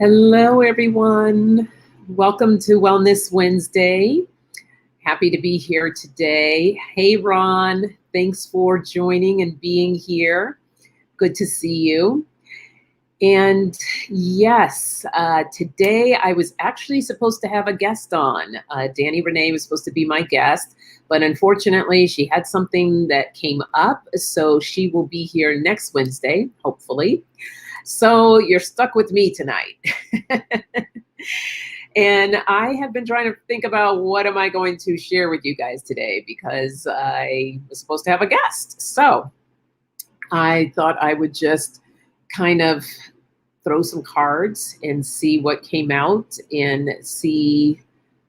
Hello, everyone. Welcome to Wellness Wednesday. Happy to be here today. Hey, Ron. Thanks for joining and being here. Good to see you. And yes, today I was actually supposed to have a guest on. Danny Renee was supposed to be my guest, but unfortunately, she had something that came up. So she will be here next Wednesday, hopefully. So you're stuck with me tonight. And I have been trying to think about what am I going to share with you guys today because I was supposed to have a guest. So I thought I would just kind of throw some cards and see what came out and see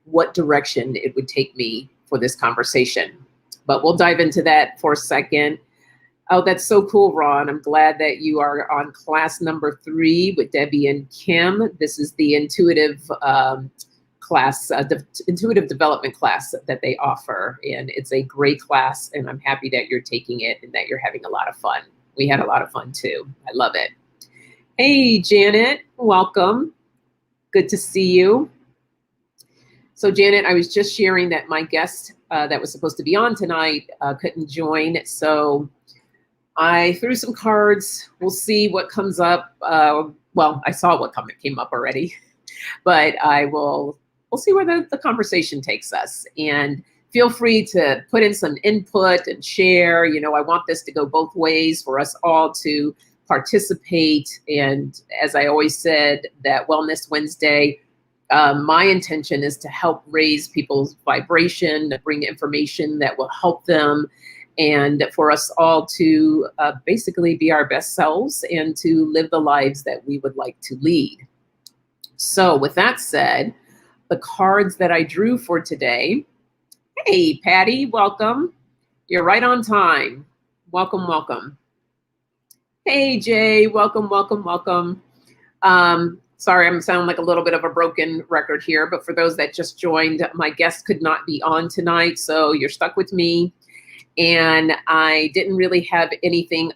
what direction it would take me for this conversation. But we'll dive into that for a second. Oh, that's so cool, Ron. I'm glad that you are on class number 3 with Debbie and Kim. This is the intuitive class, intuitive development class that they offer. And it's a great class, and I'm happy that you're taking it and that you're having a lot of fun. We had a lot of fun, too. I love it. Hey, Janet, welcome. Good to see you. So, Janet, I was just sharing that my guest that was supposed to be on tonight couldn't join. So I threw some cards. We'll see what comes up. Well, I saw what came up already, but we'll see where the conversation takes us. And feel free to put in some input and share. You know, I want this to go both ways for us all to participate. And as I always said, that Wellness Wednesday, my intention is to help raise people's vibration, to bring information that will help them, and for us all to basically be our best selves and to live the lives that we would like to lead. So with that said, the cards that I drew for today, hey, Patty, welcome. You're right on time. Welcome, welcome. Hey, Jay, welcome, welcome, welcome. Sorry, I'm sounding like a little bit of a broken record here, but for those that just joined, my guest could not be on tonight, so you're stuck with me. And I didn't really have anything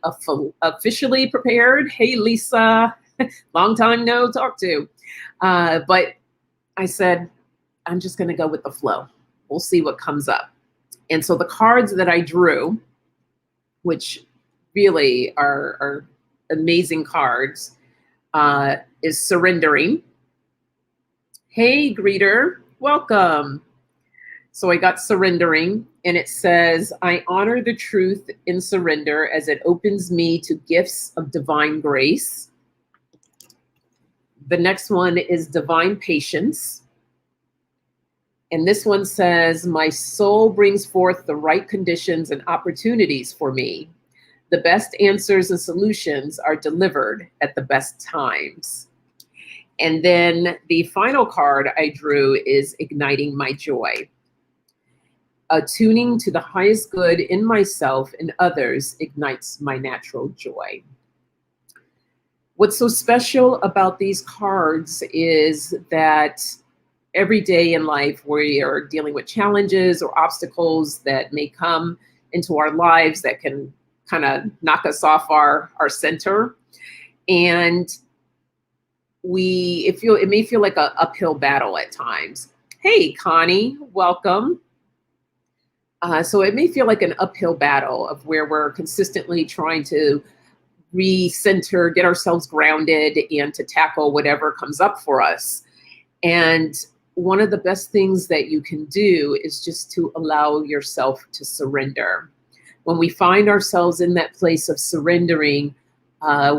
officially prepared. Hey, Lisa, long time no talk to. But I said, I'm just going to go with the flow. We'll see what comes up. And so the cards that I drew, which really are amazing cards, is surrendering. Hey, greeter, welcome. So I got surrendering, and it says, I honor the truth in surrender as it opens me to gifts of divine grace. The next one is divine patience. And this one says, my soul brings forth the right conditions and opportunities for me. The best answers and solutions are delivered at the best times. And then the final card I drew is igniting my joy. Attuning to the highest good in myself and others ignites my natural joy. What's so special about these cards is that every day in life we are dealing with challenges or obstacles that may come into our lives that can kind of knock us off our center. And it may feel like an uphill battle at times. Hey, Connie, welcome. So it may feel like an uphill battle of where we're consistently trying to recenter, get ourselves grounded, and to tackle whatever comes up for us. And one of the best things that you can do is just to allow yourself to surrender. When we find ourselves in that place of surrendering,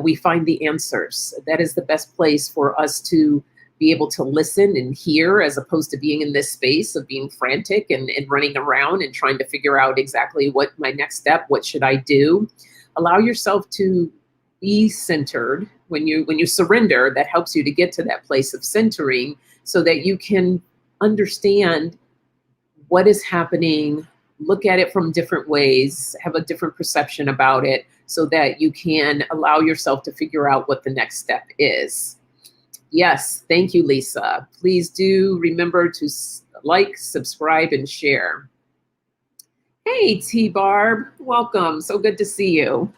we find the answers. That is the best place for us to be able to listen and hear, as opposed to being in this space of being frantic and running around and trying to figure out exactly what my next step, what should I do. Allow yourself to be centered. When you surrender, that helps you to get to that place of centering so that you can understand what is happening, look at it from different ways, have a different perception about it, so that you can allow yourself to figure out what the next step is. Yes, thank you, Lisa. Please do remember to like, subscribe, and share. Hey, T-Barb, welcome. So good to see you.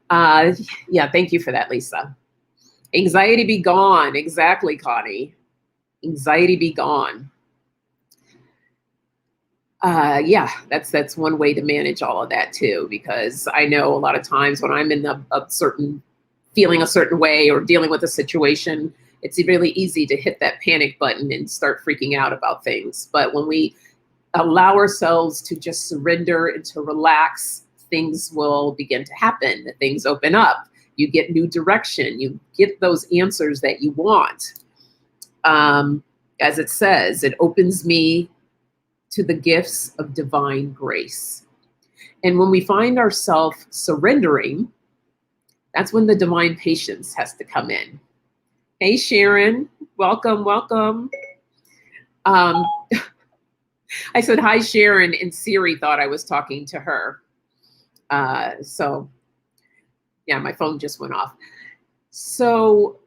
Yeah, thank you for that, Lisa. Anxiety be gone. Exactly, Connie. Anxiety be gone. Yeah, that's one way to manage all of that too, because I know a lot of times when I'm in a certain feeling a certain way or dealing with a situation, it's really easy to hit that panic button and start freaking out about things. But when we allow ourselves to just surrender and to relax, things will begin to happen. Things open up. You get new direction. You get those answers that you want. As it says, it opens me to the gifts of divine grace. And when we find ourselves surrendering, that's when the divine patience has to come in. Hey, Sharon, welcome, welcome. I said, hi, Sharon, and Siri thought I was talking to her. So, yeah, my phone just went off. So,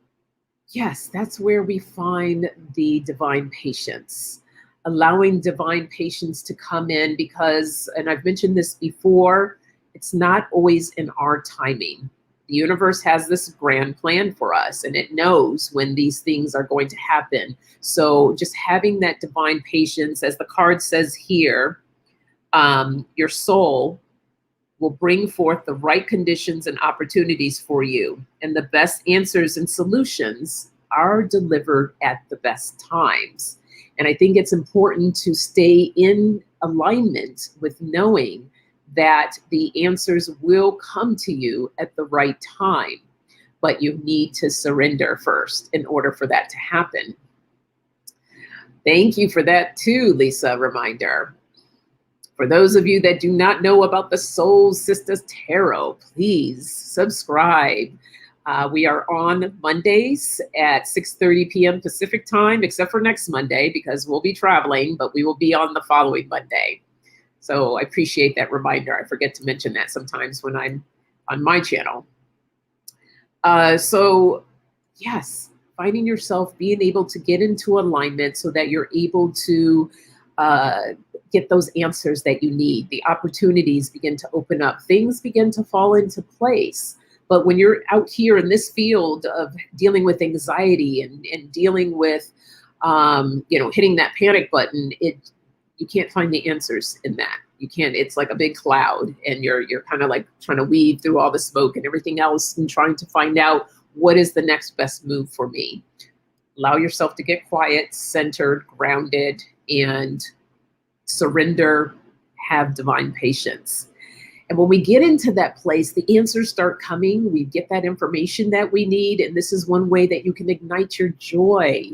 yes, that's where we find the divine patience, allowing divine patience to come in because, and I've mentioned this before, it's not always in our timing. The universe has this grand plan for us and it knows when these things are going to happen. So just having that divine patience, as the card says here, your soul will bring forth the right conditions and opportunities for you. And the best answers and solutions are delivered at the best times. And I think it's important to stay in alignment with knowing that the answers will come to you at the right time, but you need to surrender first in order for that to happen. Thank you for that too, Lisa, reminder. For those of you that do not know about the Soul Sisters Tarot, please subscribe. We are on Mondays at 6:30 p.m. Pacific time, except for next Monday because we'll be traveling, but we will be on the following Monday. So I appreciate that reminder. I forget to mention that sometimes when I'm on my channel. So yes, finding yourself being able to get into alignment so that you're able to get those answers that you need. The opportunities begin to open up. Things begin to fall into place. But when you're out here in this field of dealing with anxiety and dealing with, hitting that panic button, you can't find the answers in that. You can't, it's like a big cloud and you're kind of like trying to weave through all the smoke and everything else and trying to find out what is the next best move for me. Allow yourself to get quiet, centered, grounded, and surrender, have divine patience. And when we get into that place, the answers start coming. We get that information that we need. And this is one way that you can ignite your joy.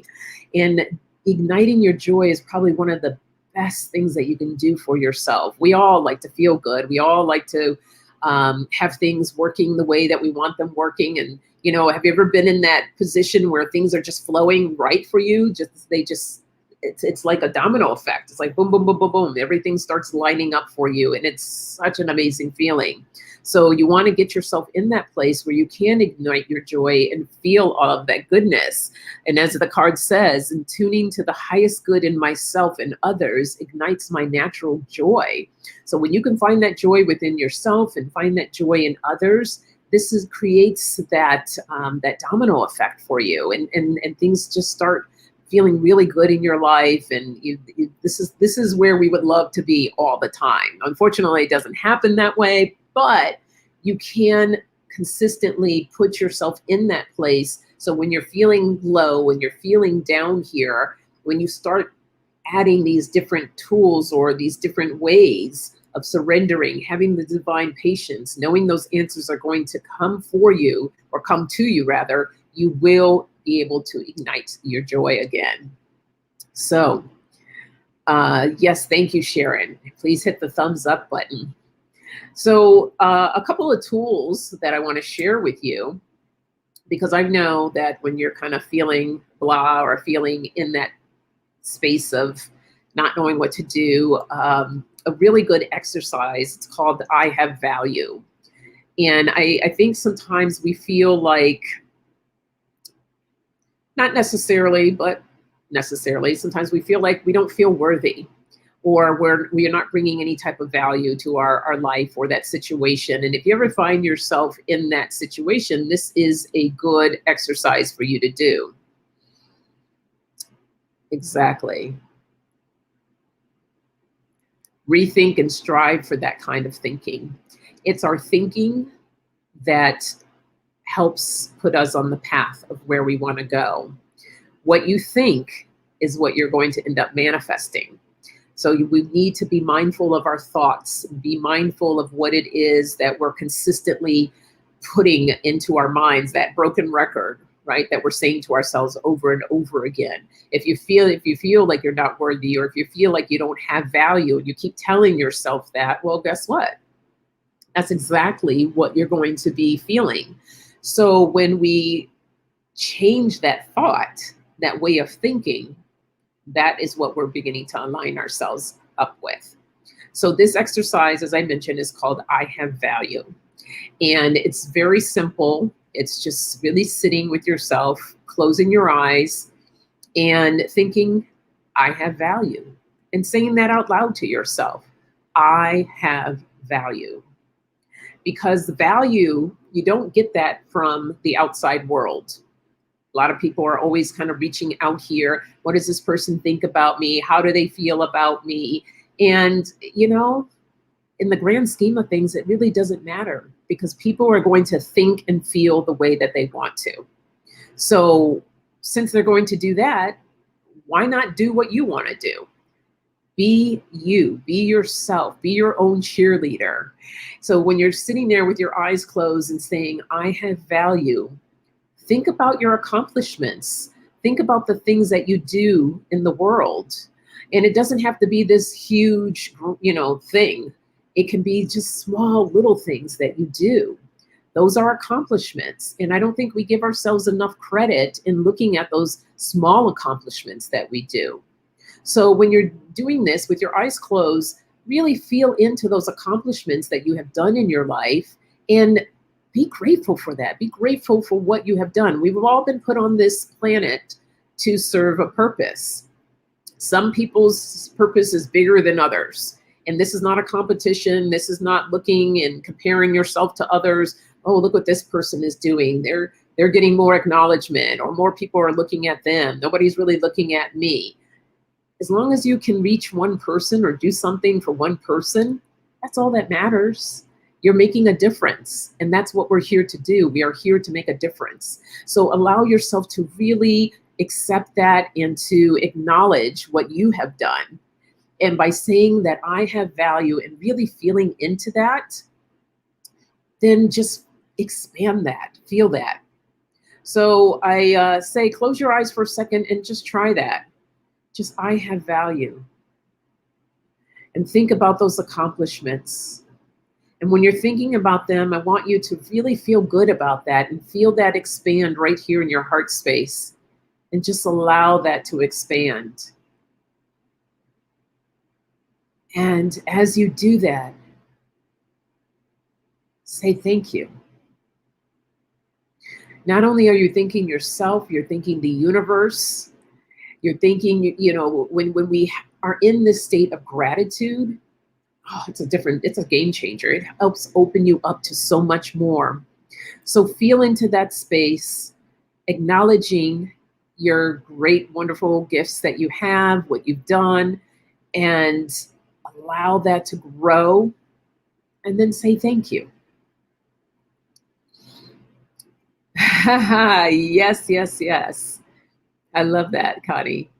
And igniting your joy is probably one of the best things that you can do for yourself. We all like to feel good. We all like to have things working the way that we want them working. And, have you ever been in that position where things are just flowing right for you? It's like a domino effect. It's like boom, boom, boom, boom, boom. Everything starts lining up for you. And it's such an amazing feeling. So you want to get yourself in that place where you can ignite your joy and feel all of that goodness. And as the card says, in tuning to the highest good in myself and others ignites my natural joy. So when you can find that joy within yourself and find that joy in others, creates that domino effect for you. And things just start feeling really good in your life, and this is where we would love to be all the time. Unfortunately, it doesn't happen that way, but you can consistently put yourself in that place. So when you're feeling low, when you're feeling down here, when you start adding these different tools or these different ways of surrendering, having the divine patience, knowing those answers are going to come for you, or come to you rather, you will be able to ignite your joy again. So, yes, thank you, Sharon. Please hit the thumbs up button. So a couple of tools that I want to share with you, because I know that when you're kind of feeling blah or feeling in that space of not knowing what to do, a really good exercise, it's called I Have Value. And I think sometimes we feel like, not necessarily, but necessarily, sometimes we feel like we don't feel worthy, or we are not bringing any type of value to our life or that situation. And if you ever find yourself in that situation, this is a good exercise for you to do. Exactly. Rethink and strive for that kind of thinking. It's our thinking that helps put us on the path of where we want to go. What you think is what you're going to end up manifesting. So we need to be mindful of our thoughts, be mindful of what it is that we're consistently putting into our minds, that broken record, right? That we're saying to ourselves over and over again. If you feel like you're not worthy, or if you feel like you don't have value, and you keep telling yourself that, well, guess what? That's exactly what you're going to be feeling. So when we change that thought, that way of thinking, that is what we're beginning to align ourselves up with. So this exercise, as I mentioned, is called I Have Value. And it's very simple. It's just really sitting with yourself, closing your eyes, and thinking, I have value. And saying that out loud to yourself. I have value. Because the value, you don't get that from the outside world. A lot of people are always kind of reaching out here. What does this person think about me? How do they feel about me? And, in the grand scheme of things, it really doesn't matter, because people are going to think and feel the way that they want to. So since they're going to do that, why not do what you want to do? Be you, be yourself, be your own cheerleader. So when you're sitting there with your eyes closed and saying, I have value, think about your accomplishments. Think about the things that you do in the world. And it doesn't have to be this huge, thing. It can be just small little things that you do. Those are accomplishments. And I don't think we give ourselves enough credit in looking at those small accomplishments that we do. So when you're doing this with your eyes closed, really feel into those accomplishments that you have done in your life and be grateful for that. Be grateful for what you have done. We've all been put on this planet to serve a purpose. Some people's purpose is bigger than others. And this is not a competition. This is not looking and comparing yourself to others. Oh, look what this person is doing. They're getting more acknowledgement, or more people are looking at them. Nobody's really looking at me. As long as you can reach one person or do something for one person, that's all that matters. You're making a difference. And that's what we're here to do. We are here to make a difference. So allow yourself to really accept that and to acknowledge what you have done. And by saying that I have value and really feeling into that, then just expand that, feel that. So I say, close your eyes for a second and just try that. Just, I have value. And think about those accomplishments. And when you're thinking about them, I want you to really feel good about that and feel that expand right here in your heart space. And just allow that to expand. And as you do that, say thank you. Not only are you thanking yourself, you're thanking the universe. You're thinking, when we are in this state of gratitude, it's a game changer. It helps open you up to so much more. So feel into that space, acknowledging your great, wonderful gifts that you have, what you've done, and allow that to grow, and then say thank you. Yes, yes, yes. I love that, Connie.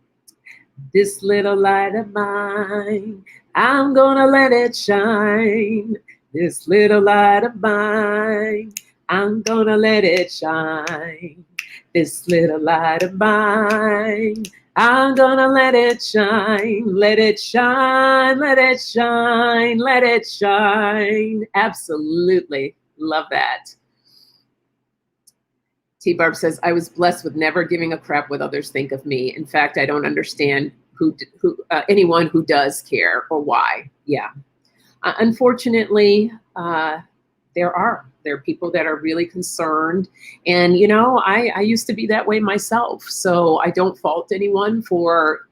This little light of mine, I'm gonna let it shine. This little light of mine, I'm gonna let it shine. This little light of mine, I'm gonna let it shine. Let it shine, let it shine, let it shine. Absolutely love that. T-Barb says, I was blessed with never giving a crap what others think of me. In fact, I don't understand anyone who does care or why. Yeah. Unfortunately, there are people that are really concerned. And, I used to be that way myself. So I don't fault anyone for,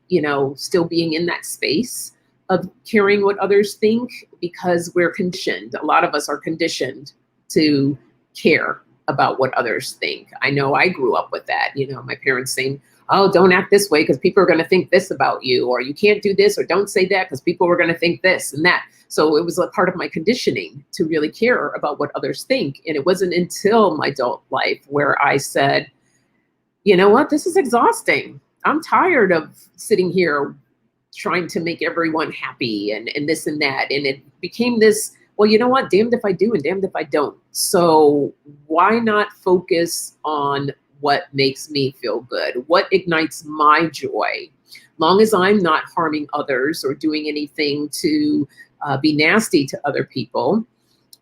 still being in that space. of caring what others think because we're conditioned. A lot of us are conditioned to care about what others think. I know I grew up with that. You know, my parents saying, oh, don't act this way because people are going to think this about you, or you can't do this, or don't say that because people are going to think this and that. So it was a part of my conditioning to really care about what others think. And it wasn't until my adult life where I said, you know what, this is exhausting. I'm tired of sitting here trying to make everyone happy and this and that. And it became this, well, you know what, damned if I do and damned if I don't. So why not focus on what makes me feel good? What ignites my joy? Long as I'm not harming others or doing anything to be nasty to other people,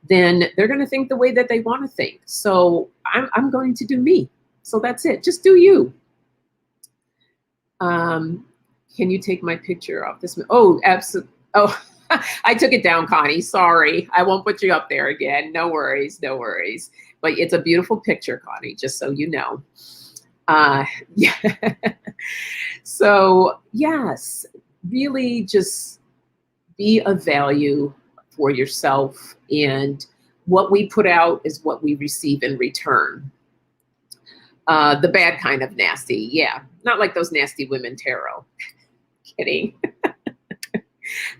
then they're going to think the way that they want to think. So I'm going to do me. So that's it. Just do you. Can you take my picture off this? Oh, absolutely. Oh, I took it down, Connie. Sorry. I won't put you up there again. No worries. No worries. But it's a beautiful picture, Connie, just so you know. Yeah. So, yes, really just be of value for yourself. And what we put out is what we receive in return. The bad kind of nasty. Yeah. Not like those nasty women tarot. Kidding.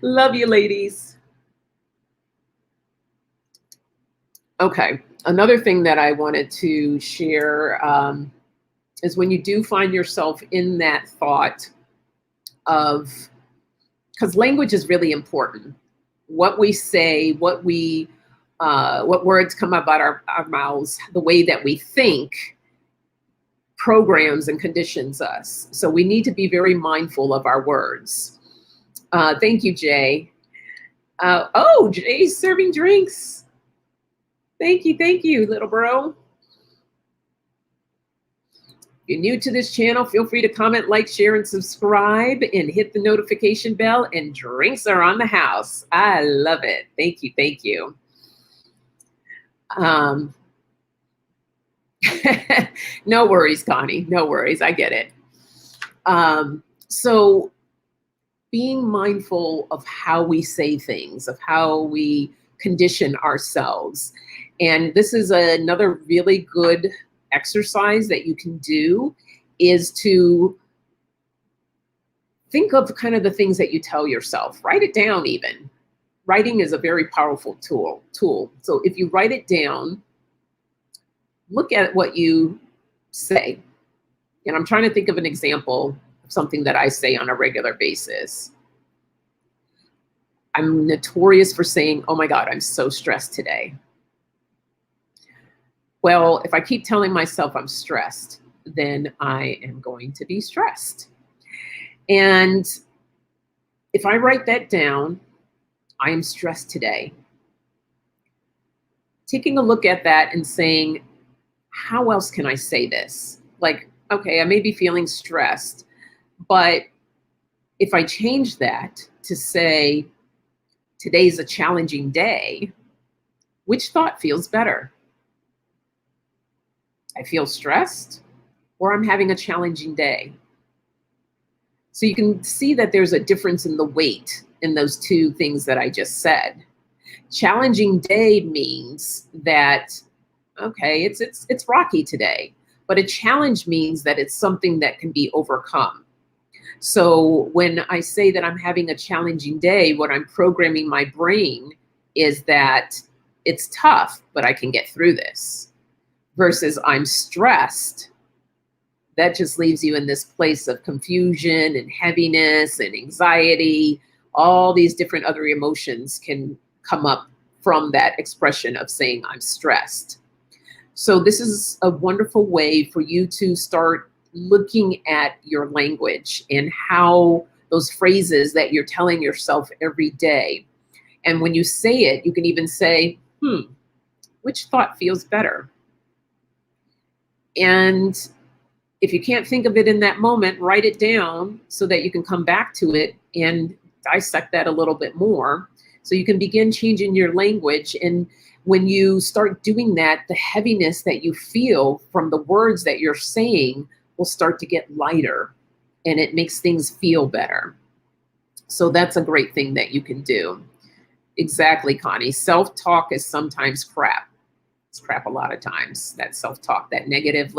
Love you, ladies. Okay. Another thing that I wanted to share is when you do find yourself in that thought of, because language is really important. What we say, what words come out our mouths, the way that we think programs and conditions us. So we need to be very mindful of our words. Thank you, Jay. Oh, Jay's serving drinks. Thank you, little bro. If you're new to this channel, feel free to comment, like, share, and subscribe, and hit the notification bell, and drinks are on the house. I love it. Thank you. No worries, Connie. No worries. I get it. So being mindful of how we say things, of how we condition ourselves. And this is another really good exercise that you can do, is to think of kind of the things that you tell yourself. Write it down even. Writing is a very powerful tool. So if you write it down, look at what you say. And I'm trying to think of an example of something that I say on a regular basis. I'm notorious for saying, oh my God, I'm so stressed today. Well, if I keep telling myself I'm stressed, then I am going to be stressed. And if I write that down, I am stressed today. Taking a look at that and saying, how else can I say this? Like, okay, I may be feeling stressed, but if I change that to say, today's a challenging day, which thought feels better? I feel stressed, or I'm having a challenging day. So you can see that there's a difference in the weight in those two things that I just said. Challenging day means that, okay, it's rocky today, but a challenge means that it's something that can be overcome. So when I say that I'm having a challenging day, what I'm programming my brain is that it's tough, but I can get through this. Versus I'm stressed, that just leaves you in this place of confusion and heaviness and anxiety. All these different other emotions can come up from that expression of saying I'm stressed. So this is a wonderful way for you to start looking at your language and how those phrases that you're telling yourself every day. And when you say it, you can even say, which thought feels better? And if you can't think of it in that moment, write it down so that you can come back to it and dissect that a little bit more. So you can begin changing your language. And when you start doing that, the heaviness that you feel from the words that you're saying will start to get lighter, and it makes things feel better. So that's a great thing that you can do. Exactly, Connie. Self-talk is sometimes crap. It's crap a lot of times. That self-talk, that negative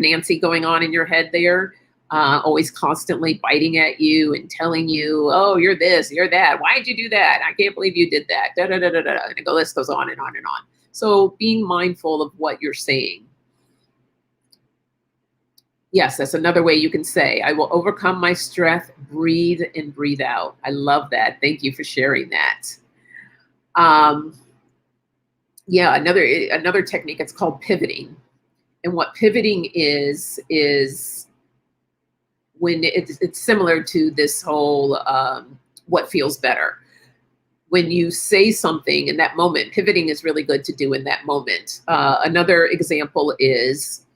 Nancy going on in your head there, always constantly biting at you and telling you, "Oh, you're this, you're that. Why'd you do that? I can't believe you did that." Da da da da da. And the list goes on and on and on. So being mindful of what you're saying. Yes, that's another way you can say, I will overcome my stress, breathe and breathe out. I love that. Thank you for sharing that. Um, yeah, another technique, it's called pivoting. And what pivoting is when it's similar to this whole what feels better. When you say something in that moment, pivoting is really good to do in that moment. Another example is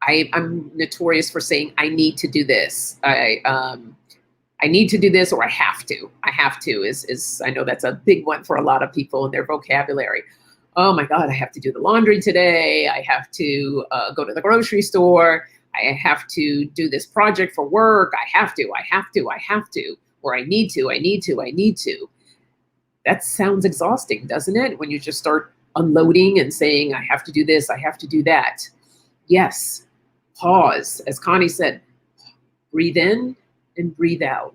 I'm notorious for saying, I need to do this. I need to do this, or I have to. I have to is I know that's a big one for a lot of people in their vocabulary. Oh my God, I have to do the laundry today. I have to go to the grocery store. I have to do this project for work. I have to, I have to, I have to, or I need to, I need to, I need to. That sounds exhausting, doesn't it? When you just start unloading and saying, I have to do this, I have to do that. Yes, pause. As Connie said, breathe in and breathe out.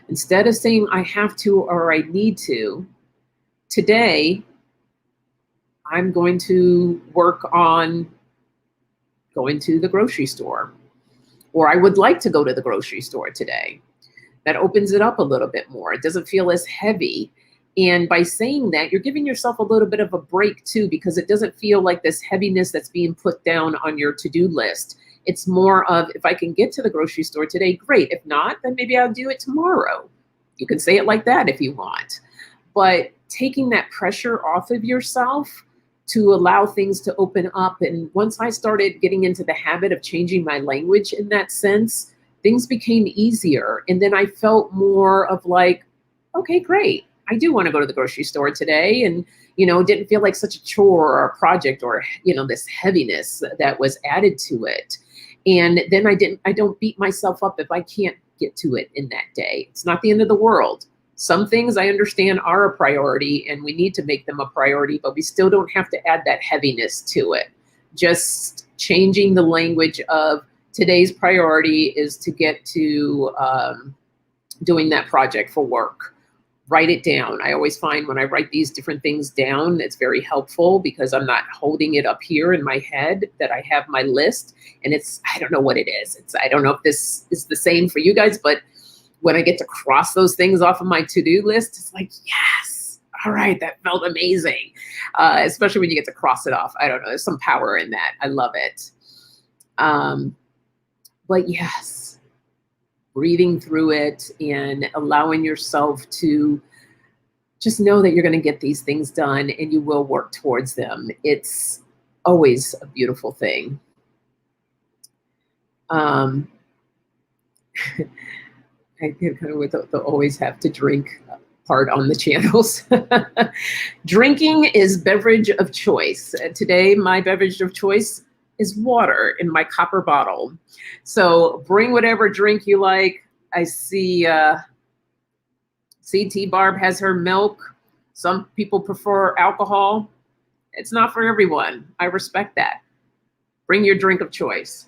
Instead of saying I have to or I need to, today I'm going to work on going to the grocery store, or I would like to go to the grocery store today. That opens it up a little bit more. It doesn't feel as heavy. And by saying that, you're giving yourself a little bit of a break too, because it doesn't feel like this heaviness that's being put down on your to-do list. It's more of, if I can get to the grocery store today, great. If not, then maybe I'll do it tomorrow. You can say it like that if you want. But taking that pressure off of yourself to allow things to open up. And once I started getting into the habit of changing my language in that sense, things became easier. And then I felt more of like, okay, great. I do want to go to the grocery store today. And, it didn't feel like such a chore or a project or, this heaviness that was added to it. And then I don't beat myself up if I can't get to it in that day. It's not the end of the world. Some things I understand are a priority and we need to make them a priority, but we still don't have to add that heaviness to it. Just changing the language of today's priority is to get to doing that project for work. Write it down. I always find when I write these different things down, it's very helpful because I'm not holding it up here in my head, that I have my list and I don't know what it is. I don't know if this is the same for you guys, but when I get to cross those things off of my to-do list, it's like, yes, all right, that felt amazing. Especially when you get to cross it off. I don't know, there's some power in that. I love it. But yes, breathing through it and allowing yourself to just know that you're going to get these things done and you will work towards them. It's always a beautiful thing. I get kind of with the always have to drink part on the channels. Drinking is beverage of choice. Today, my beverage of choice is water in my copper bottle. So bring whatever drink you like. I see T Barb has her milk. Some people prefer alcohol. It's not for everyone. I respect that. Bring your drink of choice.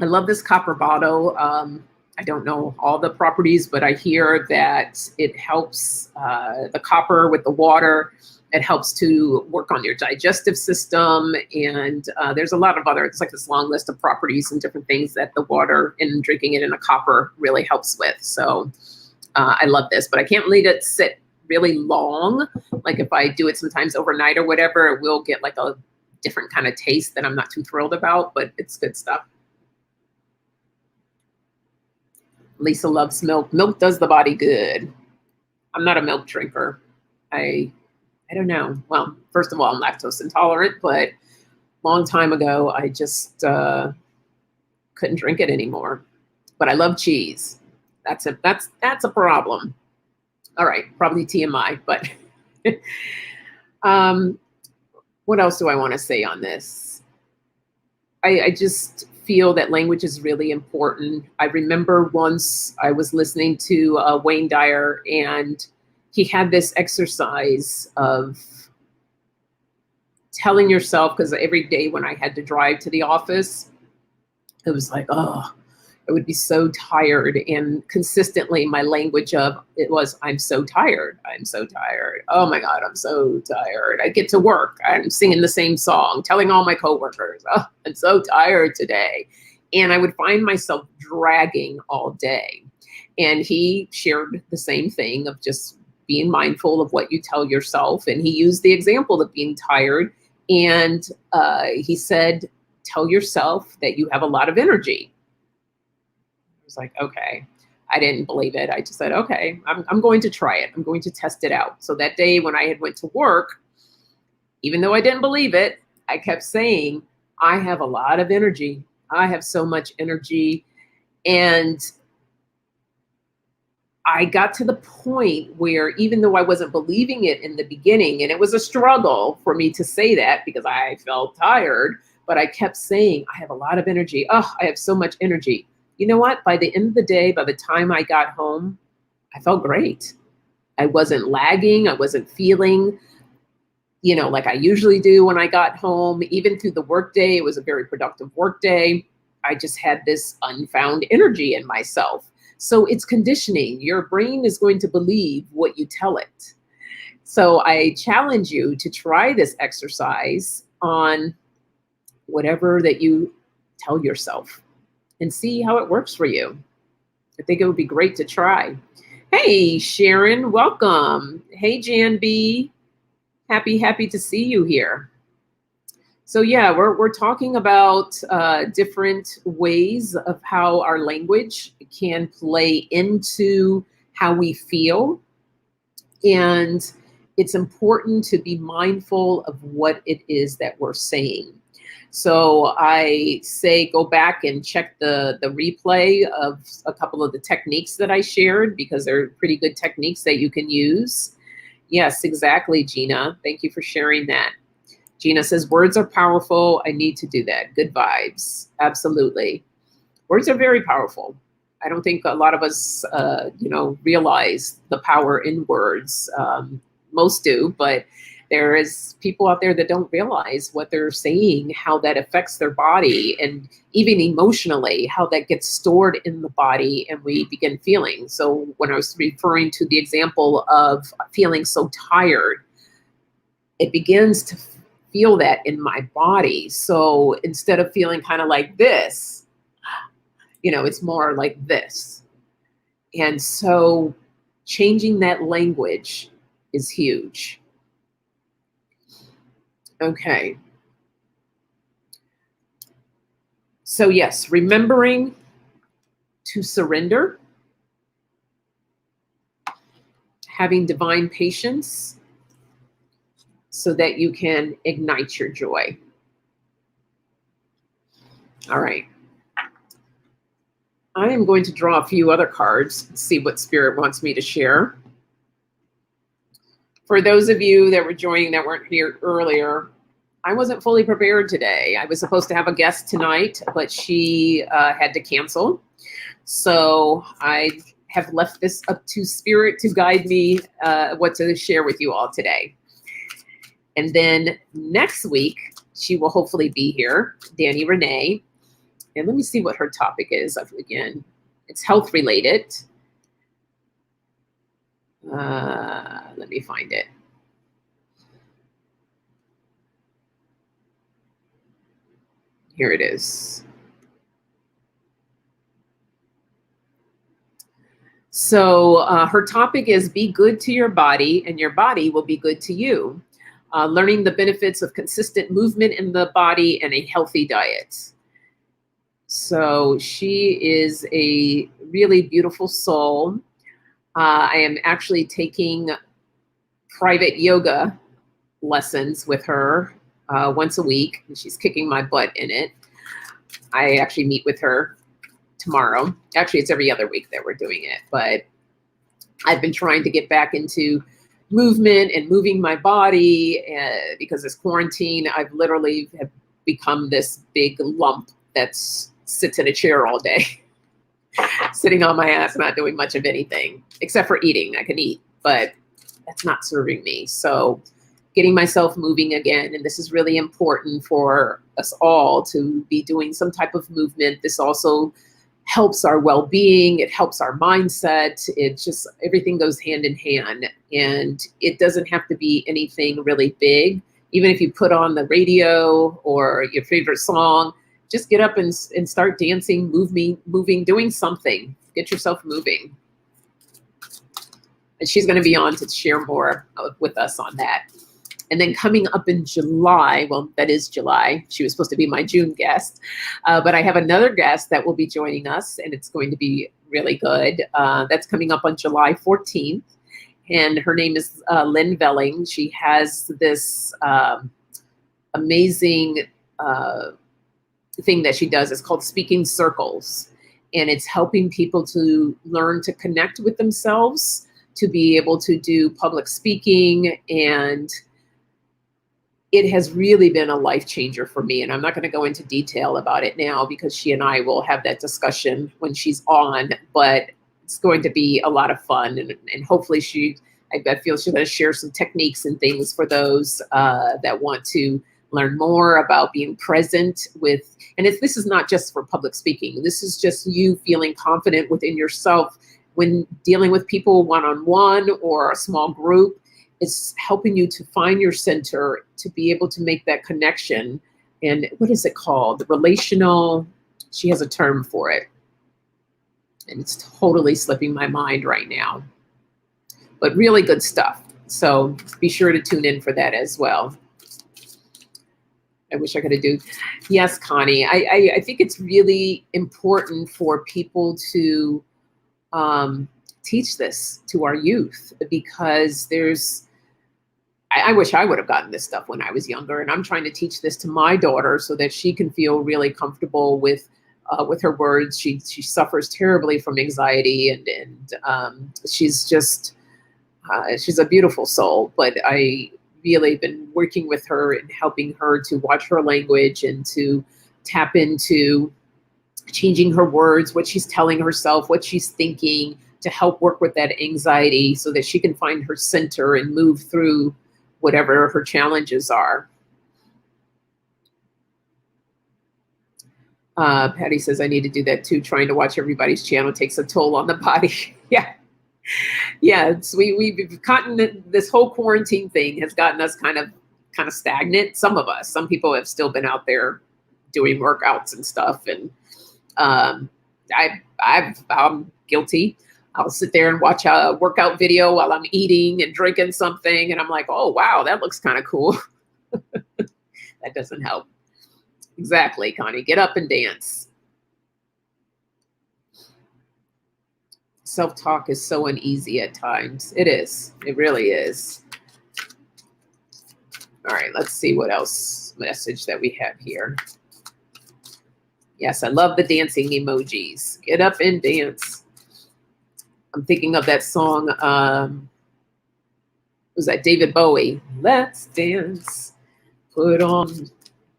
I love this copper bottle. I don't know all the properties, but I hear that it helps the copper with the water. It helps to work on your digestive system. And there's a lot of it's like this long list of properties and different things that the water and drinking it in a copper really helps with. So I love this, but I can't let it sit really long. Like if I do it sometimes overnight or whatever, it will get like a different kind of taste that I'm not too thrilled about, but it's good stuff. Lisa loves milk. Milk does the body good. I'm not a milk drinker. I don't know. Well, first of all, I'm lactose intolerant, but long time ago, I just couldn't drink it anymore. But I love cheese. That's a problem. All right, probably TMI, but what else do I want to say on this? I just feel that language is really important. I remember once I was listening to Wayne Dyer, and he had this exercise of telling yourself, because every day when I had to drive to the office, it was like, oh, I would be so tired. And consistently my language of it was, I'm so tired. I'm so tired. Oh my God, I'm so tired. I get to work, I'm singing the same song, telling all my coworkers, oh, I'm so tired today. And I would find myself dragging all day. And he shared the same thing of just being mindful of what you tell yourself. And he used the example of being tired. And he said, tell yourself that you have a lot of energy. I was like, okay. I didn't believe it. I just said, okay, I'm going to try it. I'm going to test it out. So that day when I had went to work, even though I didn't believe it, I kept saying, I have a lot of energy. I have so much energy. And I got to the point where even though I wasn't believing it in the beginning, and it was a struggle for me to say that because I felt tired, but I kept saying, I have a lot of energy. Oh, I have so much energy. You know what? By the end of the day, by the time I got home, I felt great. I wasn't lagging. I wasn't feeling, like I usually do when I got home. Even through the workday, it was a very productive workday. I just had this unfound energy in myself. So it's conditioning. Your brain is going to believe what you tell it. So I challenge you to try this exercise on whatever that you tell yourself and see how it works for you. I think it would be great to try. Hey, Sharon, welcome. Hey, Jan B. Happy to see you here. So yeah, we're talking about different ways of how our language can play into how we feel. And it's important to be mindful of what it is that we're saying. So I say go back and check the replay of a couple of the techniques that I shared, because they're pretty good techniques that you can use. Yes, exactly, Gina. Thank you for sharing that. Gina says, words are powerful. I need to do that. Good vibes. Absolutely. Words are very powerful. I don't think a lot of us, realize the power in words. Most do, but there is people out there that don't realize what they're saying, how that affects their body, and even emotionally, how that gets stored in the body and we begin feeling. So when I was referring to the example of feeling so tired, it begins to feel that in my body. So instead of feeling kind of like this, it's more like this. And so changing that language is huge. Okay. So yes, remembering to surrender, having divine patience so that you can ignite your joy. All right. I am going to draw a few other cards and see what Spirit wants me to share. For those of you that were joining that weren't here earlier, I wasn't fully prepared today. I was supposed to have a guest tonight, but she had to cancel. So I have left this up to Spirit to guide me what to share with you all today. And then next week, she will hopefully be here, Danny Renee. And let me see what her topic is. Again, it's health related. Let me find it. Here it is. So her topic is be good to your body and your body will be good to you. Learning the benefits of consistent movement in the body and a healthy diet. So she is a really beautiful soul. I am actually taking private yoga lessons with her once a week, and she's kicking my butt in it. I actually meet with her tomorrow. Actually, it's every other week that we're doing it, but I've been trying to get back into movement and moving my body because this quarantine, I've literally have become this big lump that's sits in a chair all day, sitting on my ass, not doing much of anything except for eating. I can eat, but that's not serving me. So getting myself moving again. And this is really important for us all to be doing some type of movement. This also helps our well-being. It helps our mindset. It just, everything goes hand in hand. And it doesn't have to be anything really big. Even if you put on the radio or your favorite song, just get up and start dancing, moving, doing something. Get yourself moving. And she's going to be on to share more with us on that. And then coming up in July, well, that is July. She was supposed to be my June guest. But I have another guest that will be joining us, and it's going to be really good. That's coming up on July 14th. And her name is Lynn Velling. She has this amazing thing that she does. It's called Speaking Circles. And it's helping people to learn to connect with themselves, to be able to do public speaking. And it has really been a life changer for me. And I'm not going to go into detail about it now because she and I will have that discussion when she's on, but it's going to be a lot of fun. And hopefully I feel she's going to share some techniques and things for those that want to learn more about being present with, and this is not just for public speaking. This is just you feeling confident within yourself when dealing with people one-on-one or a small group. It's helping you to find your center, to be able to make that connection. And what is it called? The relational, she has a term for it. And it's totally slipping my mind right now. But really good stuff. So be sure to tune in for that as well. I wish I could have do. Yes, Connie, I think it's really important for people to teach this to our youth, because I wish I would have gotten this stuff when I was younger, and I'm trying to teach this to my daughter so that she can feel really comfortable with her words. She suffers terribly from anxiety, and she's just she's a beautiful soul. But I really been working with her and helping her to watch her language and to tap into changing her words, what she's telling herself, what she's thinking, to help work with that anxiety so that she can find her center and move through whatever her challenges are. Patty says, I need to do that too. Trying to watch everybody's channel takes a toll on the body. Yeah. Yeah. We've gotten this whole quarantine thing has gotten us kind of stagnant. Some of us, some people have still been out there doing workouts and stuff. And I'm guilty. I'll sit there and watch a workout video while I'm eating and drinking something. And I'm like, oh, wow, that looks kind of cool. That doesn't help. Exactly, Connie. Get up and dance. Self-talk is so uneasy at times. It is. It really is. All right, let's see what else message that we have here. Yes, I love the dancing emojis. Get up and dance. I'm thinking of that song. Was that David Bowie? Let's dance. Put on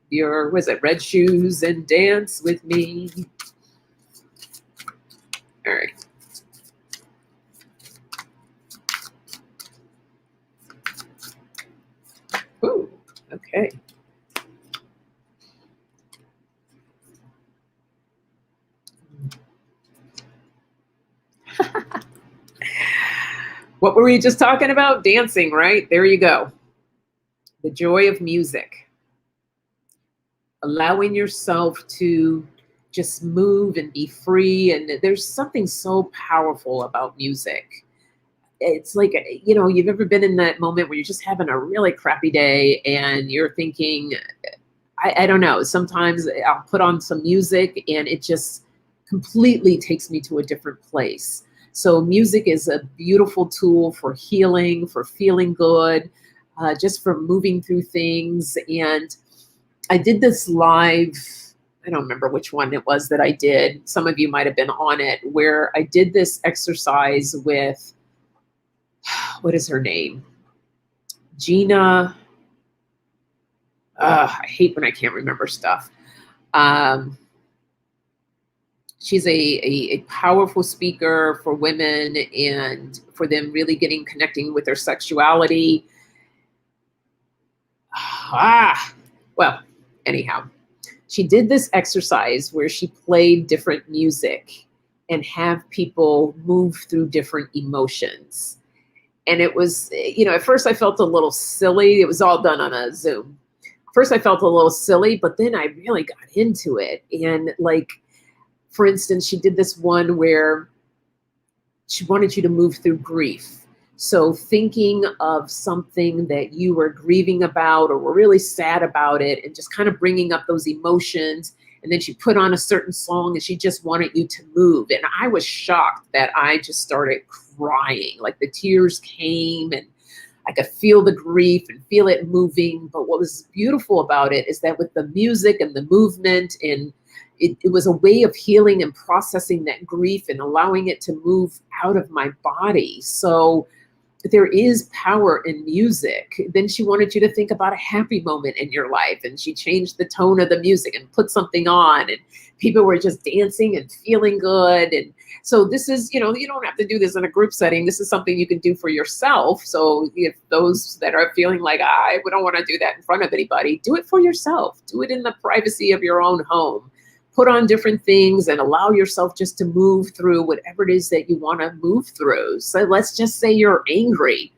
your, was it red shoes and dance with me? All right. Ooh, okay. What were we just talking about? Dancing, right? There you go. The joy of music. Allowing yourself to just move and be free. And there's something so powerful about music. It's like, you know, you've ever been in that moment where you're just having a really crappy day and you're thinking, I don't know, sometimes I'll put on some music and it just completely takes me to a different place. So music is a beautiful tool for healing, for feeling good, just for moving through things. And I did this live, I don't remember which one it was that I did. Some of you might have been on it, where I did this exercise with, what is her name? Gina. I hate when I can't remember stuff. She's a powerful speaker for women and for them really connecting with their sexuality. Well, anyhow, she did this exercise where she played different music and have people move through different emotions. And it was, at first I felt a little silly. It was all done on a Zoom. First I felt a little silly, but then I really got into it. And like, for instance, she did this one where she wanted you to move through grief. So thinking of something that you were grieving about or were really sad about it and just kind of bringing up those emotions. And then she put on a certain song and she just wanted you to move. And I was shocked that I just started crying. Like the tears came and I could feel the grief and feel it moving. But what was beautiful about it is that with the music and the movement and it was a way of healing and processing that grief and allowing it to move out of my body. So there is power in music. Then she wanted you to think about a happy moment in your life, and she changed the tone of the music and put something on, and people were just dancing and feeling good. And so this is, you don't have to do this in a group setting. This is something you can do for yourself. So if those that are feeling like, I don't want to do that in front of anybody, do it for yourself. Do it in the privacy of your own home. Put on different things and allow yourself just to move through whatever it is that you want to move through. So let's just say you're angry.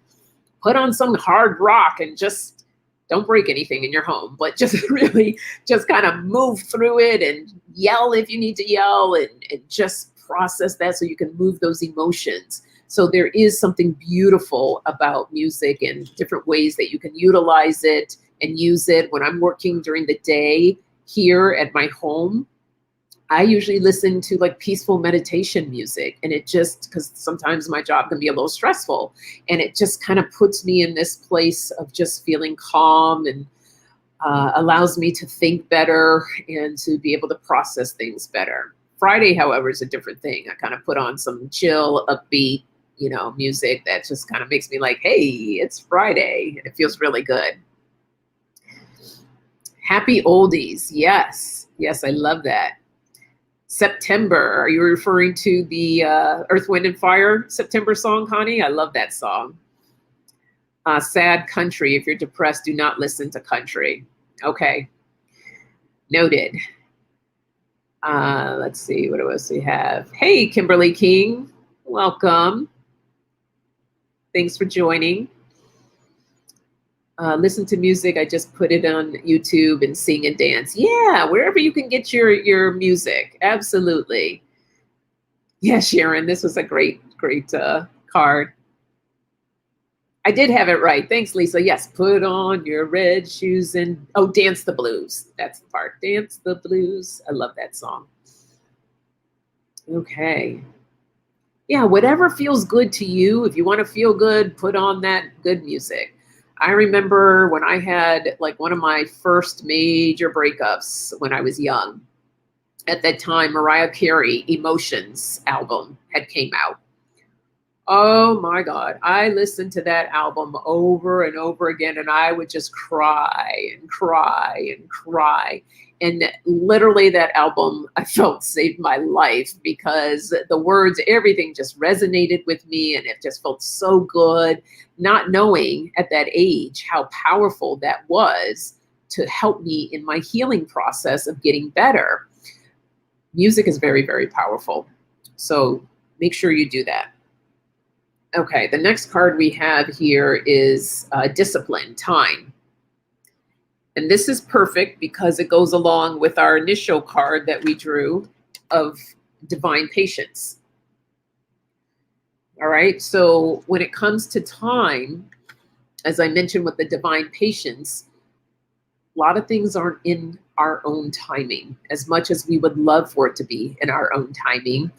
Put on some hard rock and just don't break anything in your home, but just really just kind of move through it and yell if you need to yell and just process that so you can move those emotions. So there is something beautiful about music and different ways that you can utilize it and use it. When I'm working during the day here at my home, I usually listen to like peaceful meditation music, and it just, because sometimes my job can be a little stressful, and it just kind of puts me in this place of just feeling calm and allows me to think better and to be able to process things better. Friday, however, is a different thing. I kind of put on some chill, upbeat, music that just kind of makes me like, hey, it's Friday, and it feels really good. Happy oldies. Yes, I love that. September, are you referring to the Earth, Wind, and Fire September song, Connie? I love that song. Sad country. If you're depressed, do not listen to country. Okay. Noted. Let's see, what else we have? Hey, Kimberly King. Welcome. Thanks for joining. Listen to music. I just put it on YouTube and sing and dance. Yeah, wherever you can get your music. Absolutely. Yeah, Sharon, this was a great card. I did have it right. Thanks, Lisa. Yes, put on your red shoes and, dance the blues. That's the part. Dance the blues. I love that song. Okay. Yeah, whatever feels good to you. If you want to feel good, put on that good music. I remember when I had like one of my first major breakups when I was young. At that time, Mariah Carey Emotions album had came out. Oh my God. I listened to that album over and over again, and I would just cry and cry and cry. And literally that album, I felt, saved my life because the words, everything just resonated with me, and it just felt so good, not knowing at that age how powerful that was to help me in my healing process of getting better. Music is very, very powerful. So make sure you do that. Okay, the next card we have here is discipline, time. And this is perfect because it goes along with our initial card that we drew of divine patience. All right, so when it comes to time, as I mentioned with the divine patience, a lot of things aren't in our own timing. As much as we would love for it to be in our own timing,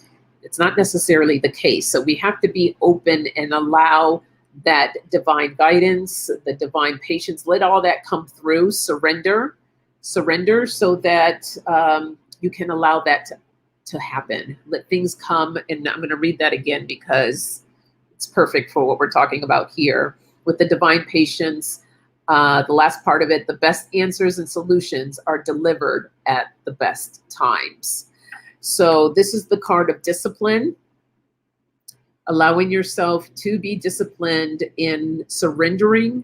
it's not necessarily the case. So we have to be open and allow that divine guidance, the divine patience, let all that come through, surrender so that you can allow that to happen. Let things come. And I'm going to read that again because it's perfect for what we're talking about here. With the divine patience, the last part of it, the best answers and solutions are delivered at the best times. So this is the card of discipline, allowing yourself to be disciplined in surrendering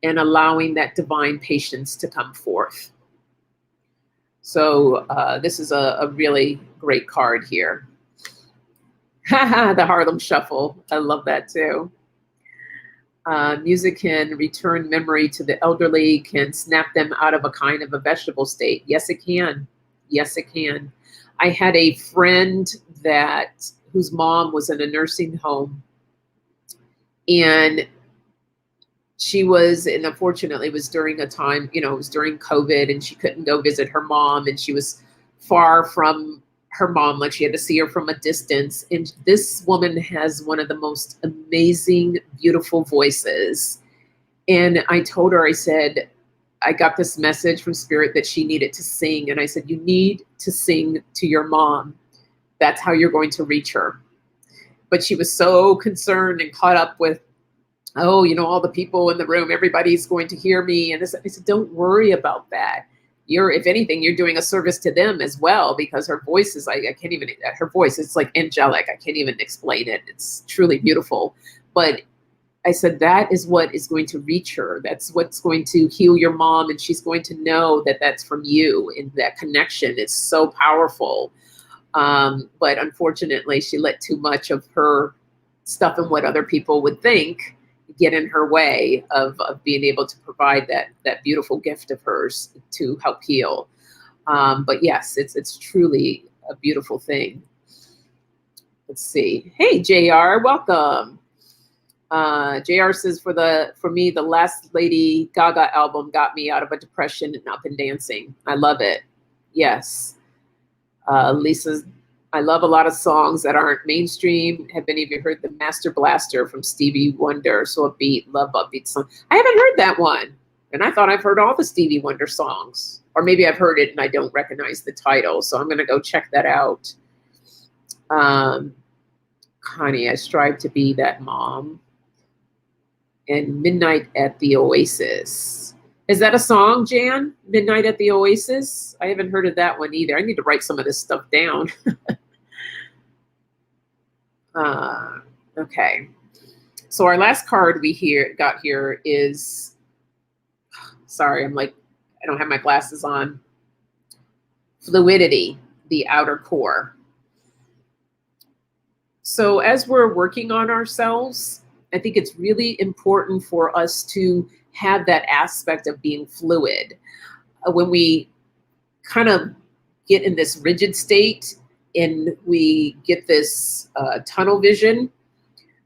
and allowing that divine patience to come forth. So this is a really great card here. The Harlem Shuffle. I love that too. Music can return memory to the elderly, can snap them out of a kind of a vegetable state. Yes, it can. Yes, it can. I had a friend whose mom was in a nursing home, and unfortunately it was during a time, it was during COVID, and she couldn't go visit her mom, and she was far from her mom, like she had to see her from a distance. And this woman has one of the most amazing, beautiful voices. And I told her, I said, I got this message from Spirit that she needed to sing. And I said, you need to sing to your mom. That's how you're going to reach her. But she was so concerned and caught up with, all the people in the room, everybody's going to hear me. And I said, don't worry about that. If anything, you're doing a service to them as well, because her voice is her voice is like angelic. I can't even explain it. It's truly beautiful. But I said, that is what is going to reach her. That's what's going to heal your mom. And she's going to know that that's from you. And that connection is so powerful. But unfortunately, she let too much of her stuff and what other people would think get in her way of being able to provide that beautiful gift of hers to help heal. But yes, it's truly a beautiful thing. Let's see. Hey, JR, welcome. JR says, for me, the last Lady Gaga album got me out of a depression and up and dancing. I love it. Yes. Lisa's, I love a lot of songs that aren't mainstream. Have any of you heard the Master Blaster from Stevie Wonder? So love upbeat song. I haven't heard that one. And I thought I've heard all the Stevie Wonder songs. Or maybe I've heard it and I don't recognize the title. So I'm going to go check that out. Connie, I strive to be that mom. And Midnight at the Oasis. Is that a song, Jan? Midnight at the Oasis? I haven't heard of that one either. I need to write some of this stuff down. Okay. So our last card got here is, sorry, I don't have my glasses on. Fluidity, the outer core. So as we're working on ourselves, I think it's really important for us to have that aspect of being fluid. When we kind of get in this rigid state and we get this tunnel vision,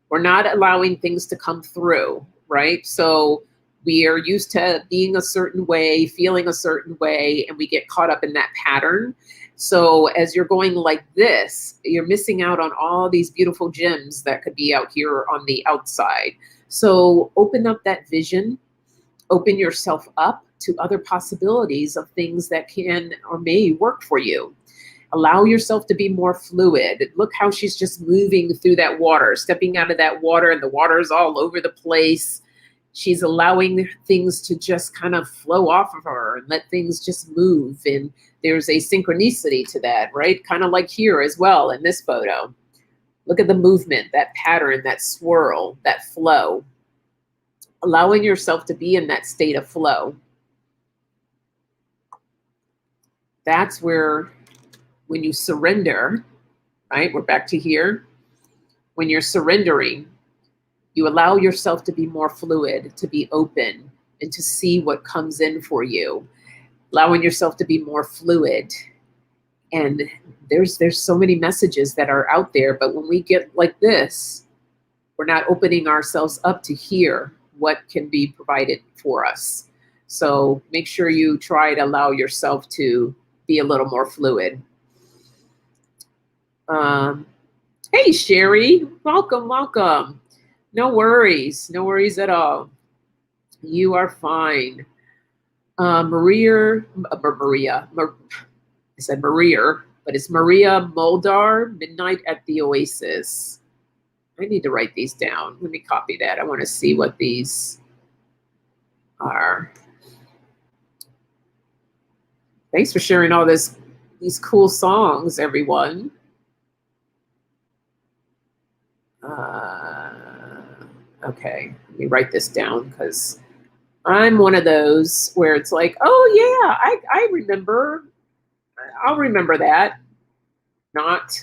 we're not allowing things to come through, right? So we are used to being a certain way, feeling a certain way, and we get caught up in that pattern. So as you're going like this, you're missing out on all these beautiful gems that could be out here on the outside. So open up that vision, open yourself up to other possibilities of things that can or may work for you. Allow yourself to be more fluid. Look how she's just moving through that water, stepping out of that water, and the water is all over the place. She's allowing things to just kind of flow off of her and let things just move. And there's a synchronicity to that, right? Kind of like here as well in this photo. Look at the movement, that pattern, that swirl, that flow. Allowing yourself to be in that state of flow. That's where, when you surrender, right? We're back to here. When you're surrendering, you allow yourself to be more fluid, to be open, and to see what comes in for you. Allowing yourself to be more fluid. And there's so many messages that are out there, but when we get like this, we're not opening ourselves up to hear what can be provided for us. So make sure you try to allow yourself to be a little more fluid. Hey, Sherry, welcome. No worries at all. You are fine. Maria, I said Maria, but it's Maria Muldar, Midnight at the Oasis. I need to write these down. Let me copy that. I want to see what these are. Thanks for sharing all this these cool songs, everyone. Okay, let me write this down because I'm one of those where it's like, oh yeah, I remember. I'll remember that. Not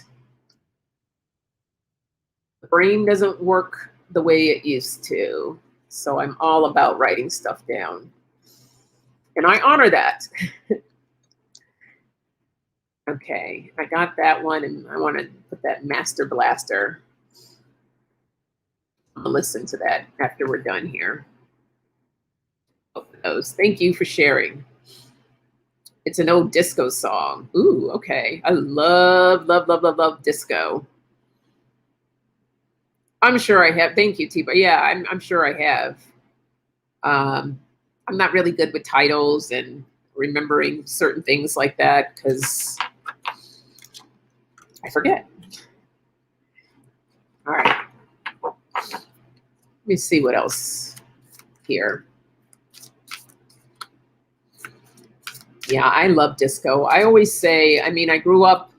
the brain doesn't work the way it used to. So I'm all about writing stuff down. And I honor that. Okay, I got that one, and I want to put that Master Blaster. I'll listen to that after we're done here. Those. Thank you for sharing. It's an old disco song. Ooh, okay. I love, love, love, love, love disco. I'm sure I have. Thank you, Tiba. Yeah, I'm sure I have. I'm not really good with titles and remembering certain things like that because I forget. All right. Let me see what else here. Yeah, I love disco. I always say, I mean, I grew up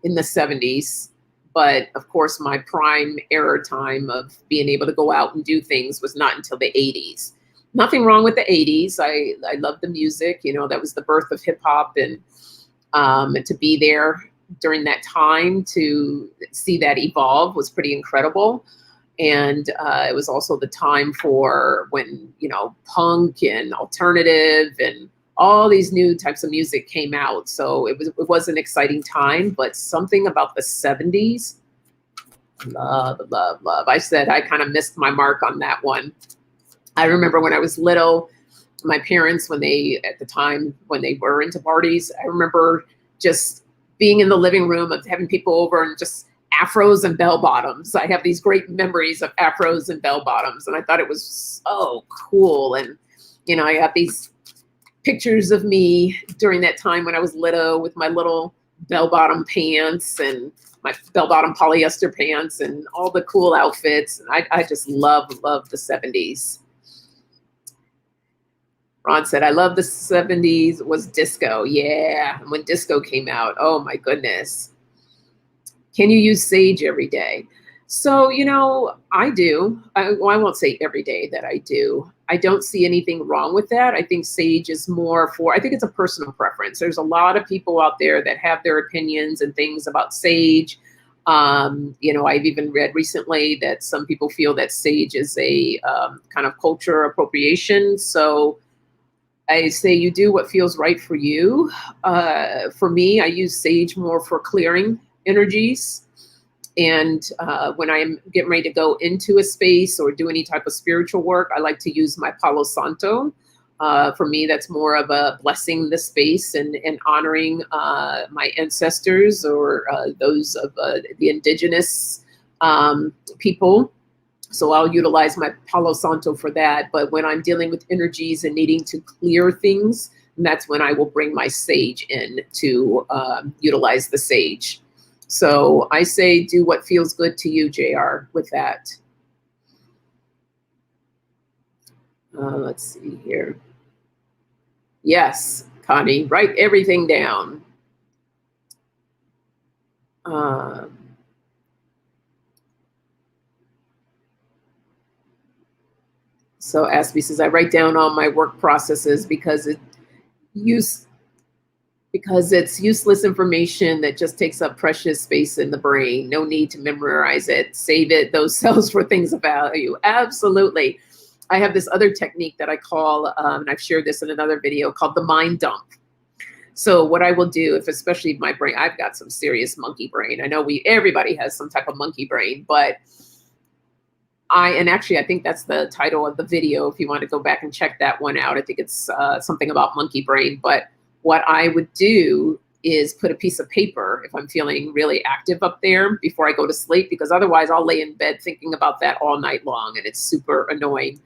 in the 70s, but of course, my prime era time of being able to go out and do things was not until the 80s. Nothing wrong with the 80s. I love the music. You know, that was the birth of hip hop, and to be there during that time to see that evolve was pretty incredible. And it was also the time for when, you know, punk and alternative and all these new types of music came out. So it was an exciting time, but something about the 70s, love, love, love. I said I kind of missed my mark on that one. I remember when I was little, my parents, when they, at the time when they were into parties, I remember just being in the living room of having people over and just afros and bell bottoms. I have these great memories of afros and bell bottoms, and I thought it was so cool. And, you know, I have these pictures of me during that time when I was little with my little bell bottom pants and my bell bottom polyester pants and all the cool outfits. And I just love the 70s. Ron said, I love the 70s was disco. Yeah. And when disco came out, oh my goodness. Can you use sage every day? So, you know, I do. I won't say every day that I do. I don't see anything wrong with that. I think sage is more for, I think it's a personal preference. There's a lot of people out there that have their opinions and things about sage. You know, I've even read recently that some people feel that sage is a kind of culture appropriation. So I say you do what feels right for you. For me, I use sage more for clearing energies. And when I'm getting ready to go into a space or do any type of spiritual work, I like to use my Palo Santo. For me, that's more of a blessing the space and honoring my ancestors or those of the indigenous people. So I'll utilize my Palo Santo for that. But when I'm dealing with energies and needing to clear things, that's when I will bring my sage in to utilize the sage. So I say do what feels good to you, JR, with that. Let's see here. Yes, Connie, write everything down. So Aspie says, I write down all my work processes because it's useless information that just takes up precious space in the brain. No need to memorize it. Save it, those cells for things of value. Absolutely. I have this other technique that I call, and I've shared this in another video, called the mind dump. So what I will do, if especially my brain, I've got some serious monkey brain. I know everybody has some type of monkey brain, but and actually I think that's the title of the video. If you want to go back and check that one out, I think it's something about monkey brain. But what I would do is put a piece of paper if I'm feeling really active up there before I go to sleep, because otherwise I'll lay in bed thinking about that all night long and it's super annoying.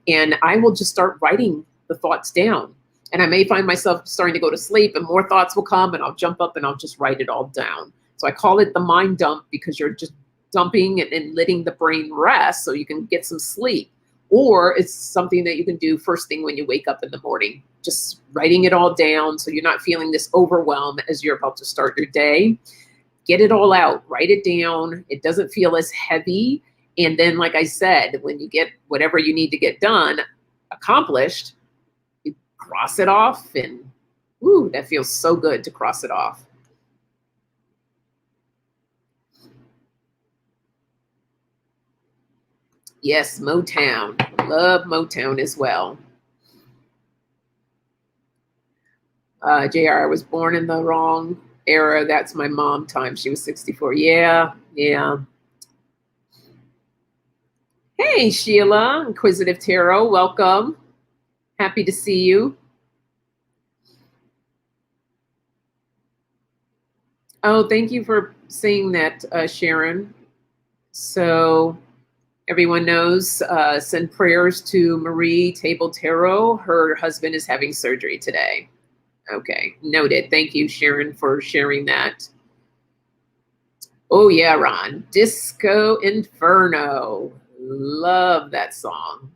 And I will just start writing the thoughts down. And I may find myself starting to go to sleep and more thoughts will come and I'll jump up and I'll just write it all down. So I call it the mind dump because you're just dumping and letting the brain rest so you can get some sleep. or it's something that you can do first thing when you wake up in the morning, just writing it all down so you're not feeling this overwhelm as you're about to start your day. Get it all out, write it down. It doesn't feel as heavy. And then, like I said, when you get whatever you need to get done, accomplished, you cross it off, and woo, that feels so good to cross it off. Yes, Motown. Love Motown as well. JR, I was born in the wrong era. That's my mom time. She was 64. Yeah, yeah. Hey, Sheila, Inquisitive Tarot, welcome. Happy to see you. Oh, thank you for saying that, Sharon. So everyone knows, send prayers to Marie Table Tarot. Her husband is having surgery today. Okay, noted. Thank you, Sharon, for sharing that. Oh, yeah, Ron. Disco Inferno. Love that song.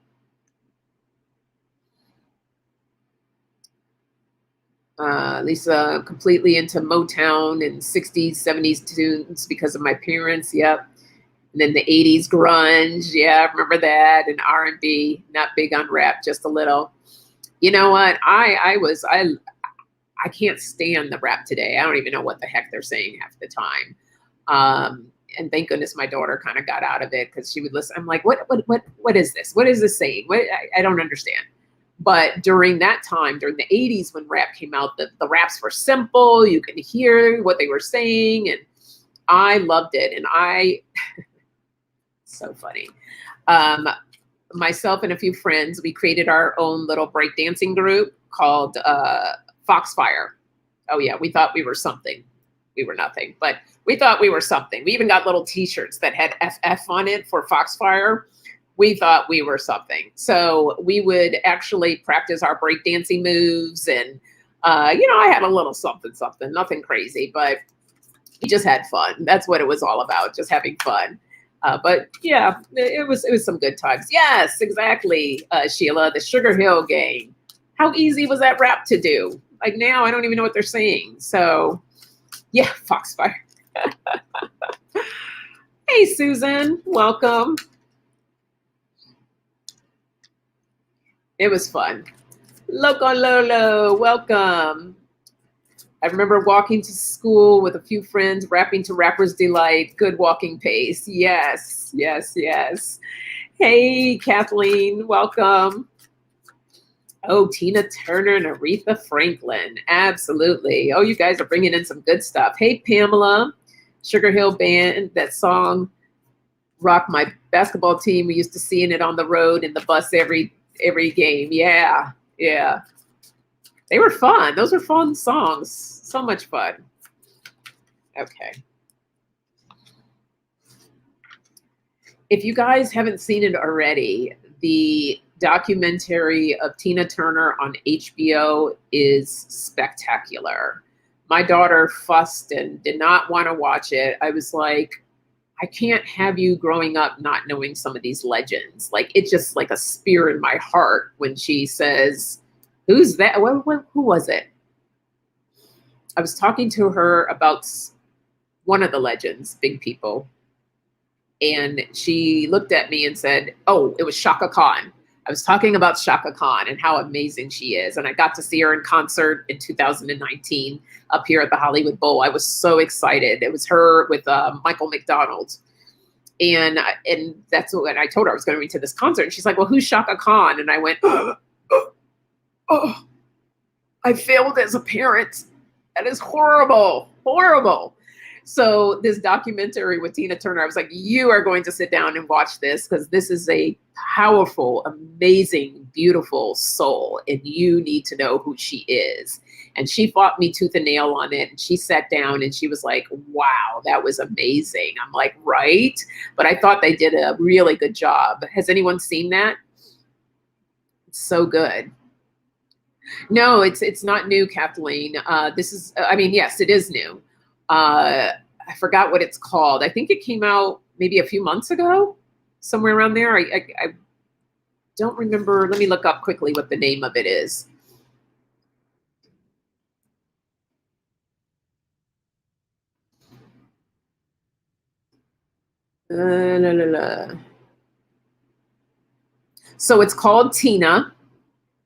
Lisa, completely into Motown and 60s, 70s tunes because of my parents. Yep. And then the 80s grunge. Yeah, I remember that. And R&B, not big on rap, just a little. You know what? I can't stand the rap today. I don't even know what the heck they're saying half the time. And thank goodness my daughter kind of got out of it because she would listen. I'm like, what is this? What is this saying? I don't understand. But during that time, during the 80s, when rap came out, the raps were simple. You could hear what they were saying. And I loved it. And so funny. Myself and a few friends, we created our own little breakdancing group called Foxfire. Oh, yeah, we thought we were something. We were nothing, but we thought we were something. We even got little T-shirts that had FF on it for Foxfire. We thought we were something. So we would actually practice our breakdancing moves. And, I had a little something, nothing crazy, but we just had fun. That's what it was all about, just having fun. But yeah, it was some good times. Yes, exactly, Sheila, the Sugar Hill Gang. How easy was that rap to do? Like now, I don't even know what they're saying. So yeah, Foxfire. Hey, Susan, welcome. It was fun. Loco Lolo, welcome. I remember walking to school with a few friends, rapping to Rapper's Delight. Good walking pace. Yes, yes, yes. Hey, Kathleen, welcome. Oh, Tina Turner and Aretha Franklin. Absolutely. Oh, you guys are bringing in some good stuff. Hey, Pamela, Sugar Hill Band, that song rocked my basketball team. We used to seeing it on the road in the bus every game. Yeah, yeah. They were fun. Those were fun songs. So much fun. Okay. If you guys haven't seen it already, the documentary of Tina Turner on HBO is spectacular. My daughter fussed and did not want to watch it. I was like, I can't have you growing up not knowing some of these legends. Like, it's just like a spear in my heart when she says, who's that? Who was it? I was talking to her about one of the legends, Big People. And she looked at me and said, oh, it was Chaka Khan. I was talking about Chaka Khan and how amazing she is. And I got to see her in concert in 2019 up here at the Hollywood Bowl. I was so excited. It was her with Michael McDonald. And that's when I told her I was going to this concert. And she's like, well, who's Chaka Khan? And I went, oh, I failed as a parent. That is horrible, horrible. So this documentary with Tina Turner, I was like, you are going to sit down and watch this because this is a powerful, amazing, beautiful soul. And you need to know who she is. And she fought me tooth and nail on it. And she sat down and she was like, wow, that was amazing. I'm like, right. But I thought they did a really good job. Has anyone seen that? It's so good. No, it's not new, Kathleen. This is, yes, it is new. I forgot what it's called. I think it came out maybe a few months ago, somewhere around there. don't remember. Let me look up quickly what the name of it is. La, la, la. So it's called Tina.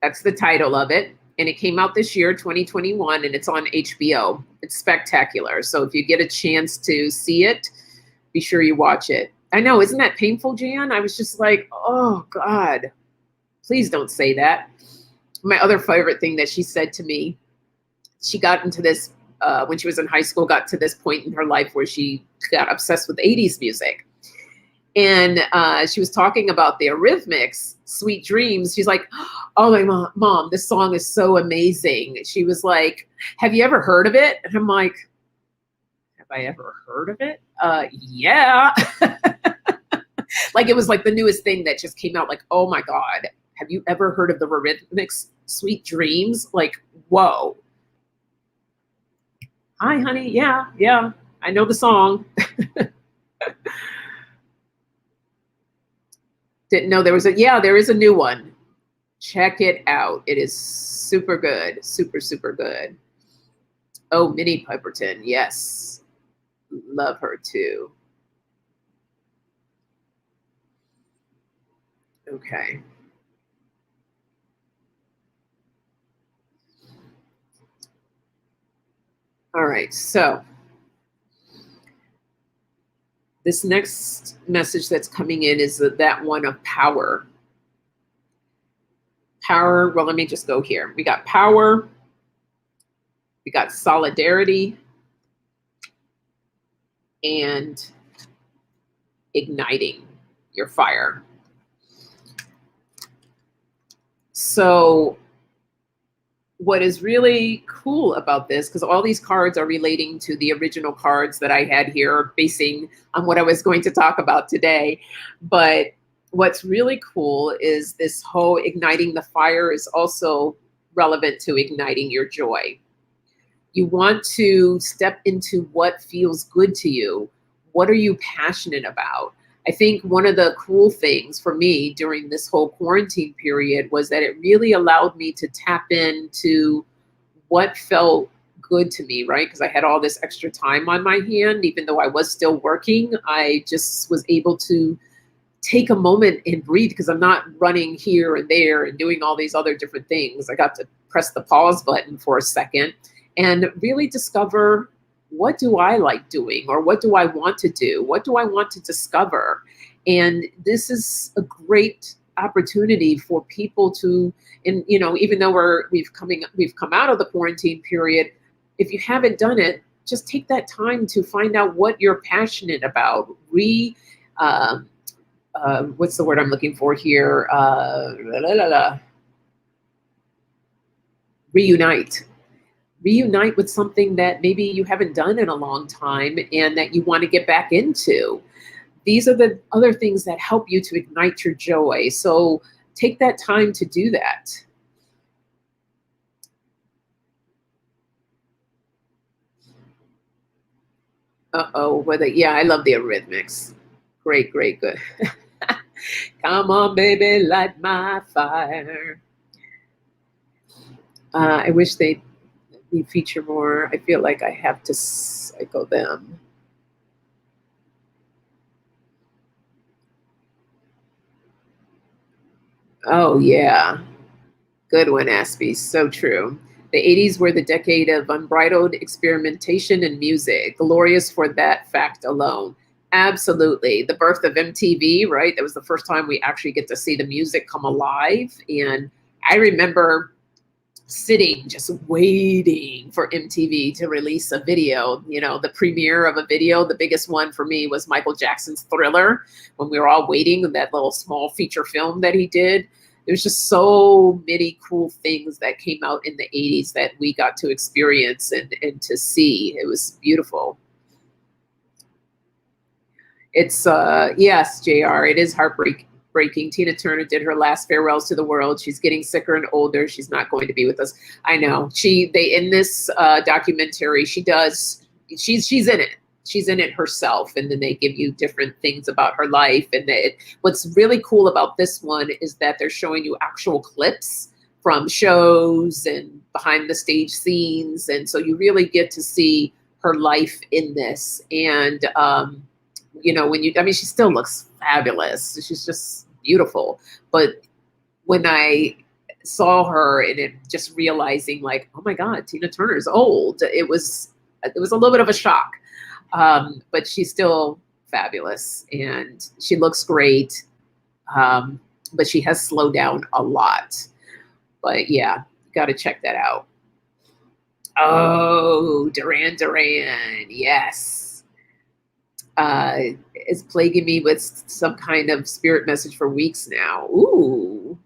That's the title of it. And it came out this year, 2021, and it's on HBO. It's spectacular. So if you get a chance to see it, be sure you watch it. I know, isn't that painful, Jan? I was just like, oh, God, please don't say that. My other favorite thing that she said to me, she got into this when she was in high school, got to this point in her life where she got obsessed with 80s music. And she was talking about the Eurythmics, Sweet Dreams. She's like, oh, my mom, this song is so amazing. She was like, have you ever heard of it? And I'm like, have I ever heard of it? Yeah. Like it was like the newest thing that just came out. Like, oh my God, have you ever heard of the Eurythmics, Sweet Dreams? Like, whoa. Hi, honey. Yeah. I know the song. Didn't know there was there is a new one. Check it out. It is super good. Super, super good. Oh, Minnie Piperton. Yes. Love her too. Okay. All right. So this next message that's coming in is that one of power. Power. Well, let me just go here. We got power. We got solidarity. And igniting your fire. So what is really cool about this, because all these cards are relating to the original cards that I had here, basing on what I was going to talk about today. But what's really cool is this whole igniting the fire is also relevant to igniting your joy. You want to step into what feels good to you. What are you passionate about? I think one of the cool things for me during this whole quarantine period was that it really allowed me to tap into what felt good to me, right? Because I had all this extra time on my hand, even though I was still working, I just was able to take a moment and breathe because I'm not running here and there and doing all these other different things. I got to press the pause button for a second and really discover, what do I like doing, or what do I want to do? What do I want to discover? And this is a great opportunity for people to, and even though we've come out of the quarantine period, if you haven't done it, just take that time to find out what you're passionate about. What's the word I'm looking for here? Reunite with something that maybe you haven't done in a long time and that you want to get back into. These are the other things that help you to ignite your joy. So take that time to do that. I love the Eurythmics. Great, good. Come on, baby, light my fire. I wish they feature more. I feel like I have to cycle them. Oh yeah, good one, Aspie. So true. The 80s were the decade of unbridled experimentation in music, glorious for that fact alone. Absolutely. The birth of MTV, right? That was the first time we actually get to see the music come alive. And I remember sitting just waiting for MTV to release a video. The premiere of a video, the biggest one for me was Michael Jackson's Thriller, when we were all waiting, that little small feature film that he did. There's just so many cool things that came out in the 80s that we got to experience and to see. It was beautiful. It's yes, JR, it is heartbreaking. Tina Turner did her last farewells to the world. She's getting sicker and older. She's not going to be with us. I know. They in this documentary, she's in it. she's in it herself, and then they give you different things about her life. And what's really cool about this one is that they're showing you actual clips from shows and behind the stage scenes, and so you really get to see her life in this. And I mean, she still looks fabulous. She's just beautiful. But when I saw her and it just realizing like, oh my God, Tina Turner's old, it was a little bit of a shock. But she's still fabulous and she looks great. But she has slowed down a lot. But yeah, got to check that out. Oh, Duran Duran. Yes. It's plaguing me with some kind of spirit message for weeks now. Ooh.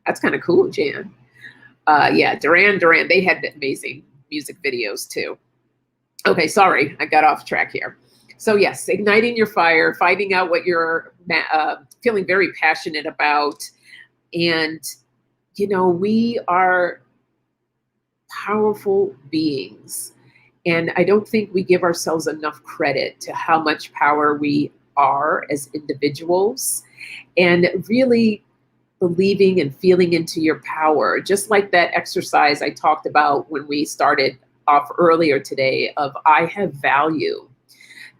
That's kind of cool, Jan. Yeah, Duran Duran. They had amazing music videos too. Okay, sorry, I got off track here. So yes, igniting your fire, finding out what you're feeling very passionate about. And, we are powerful beings. And I don't think we give ourselves enough credit to how much power we are as individuals, and really believing and feeling into your power, just like that exercise I talked about when we started off earlier today of I have value.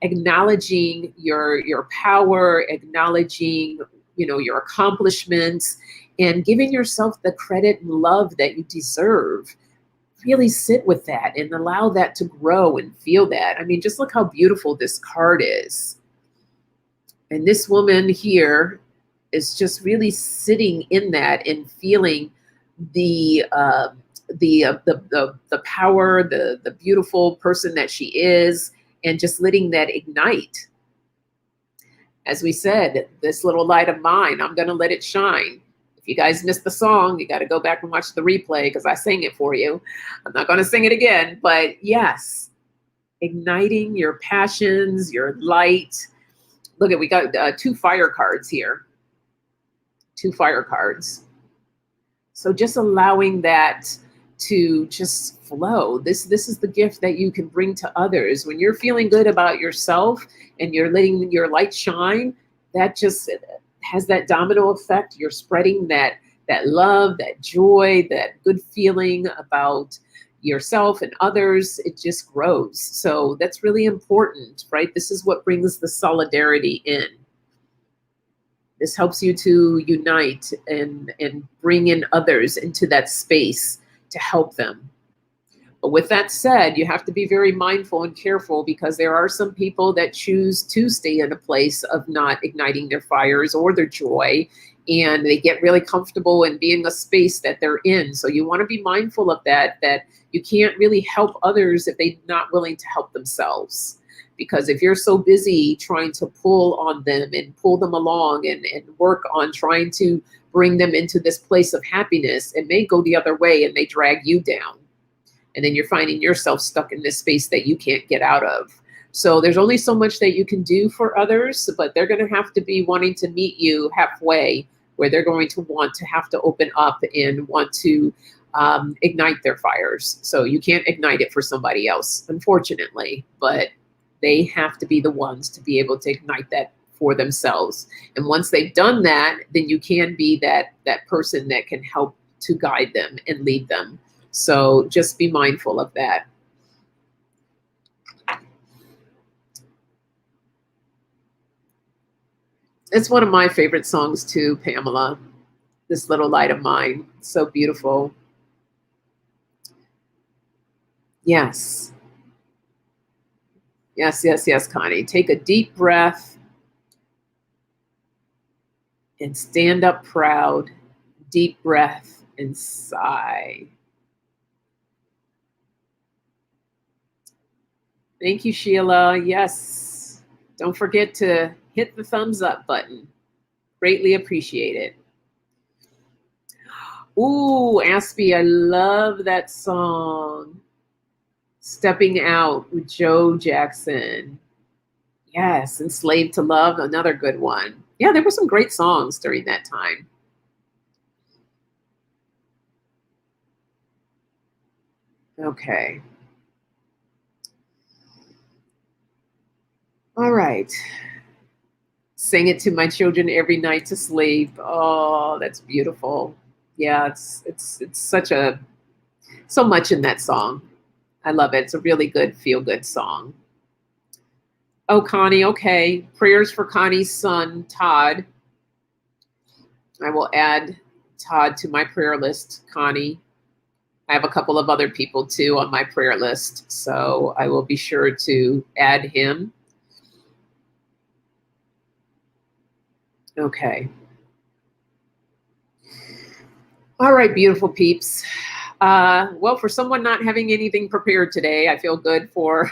Acknowledging your power, acknowledging your accomplishments, and giving yourself the credit and love that you deserve. Really sit with that and allow that to grow and feel that. I mean, just look how beautiful this card is. And this woman here is just really sitting in that and feeling the power, the beautiful person that she is, and just letting that ignite. As we said, this little light of mine, I'm going to let it shine. If you guys missed the song, you got to go back and watch the replay because I sang it for you. I'm not going to sing it again, but yes, igniting your passions, your light. Look at, we got 2 fire cards here. 2 fire cards. So just allowing that to just flow. This is the gift that you can bring to others. When you're feeling good about yourself and you're letting your light shine, that just has that domino effect. You're spreading that love, that joy, that good feeling about yourself and others. It just grows. So that's really important, right? This is what brings the solidarity in. This helps you to unite and bring in others into that space to help them. But with that said, you have to be very mindful and careful because there are some people that choose to stay in a place of not igniting their fires or their joy, and they get really comfortable in being a space that they're in. So you want to be mindful of that you can't really help others if they're not willing to help themselves. Because if you're so busy trying to pull on them and pull them along and work on trying to bring them into this place of happiness, it may go the other way and they drag you down. And then you're finding yourself stuck in this space that you can't get out of. So there's only so much that you can do for others, but they're going to have to be wanting to meet you halfway, where they're going to want to have to open up and want to ignite their fires. So you can't ignite it for somebody else, unfortunately, but they have to be the ones to be able to ignite that for themselves. And once they've done that, then you can be that person that can help to guide them and lead them. So just be mindful of that. It's one of my favorite songs too, Pamela. This Little Light of Mine. So beautiful. Yes. Yes, yes, yes, Connie. Take a deep breath and stand up proud. Deep breath and sigh. Thank you, Sheila. Yes. Don't forget to hit the thumbs up button. Greatly appreciate it. Ooh, Aspie, I love that song. Stepping Out with Joe Jackson. Yes, Enslaved to Love, another good one. Yeah, there were some great songs during that time. Okay. All right. Sing it to my children every night to sleep. Oh, that's beautiful. Yeah, it's such a so much in that song. I love it. It's a really good feel good song. Oh, Connie, okay. Prayers for Connie's son, Todd. I will add Todd to my prayer list, Connie. I have a couple of other people too on my prayer list, so I will be sure to add him. Okay. All right, beautiful peeps. Well, for someone not having anything prepared today, I feel good for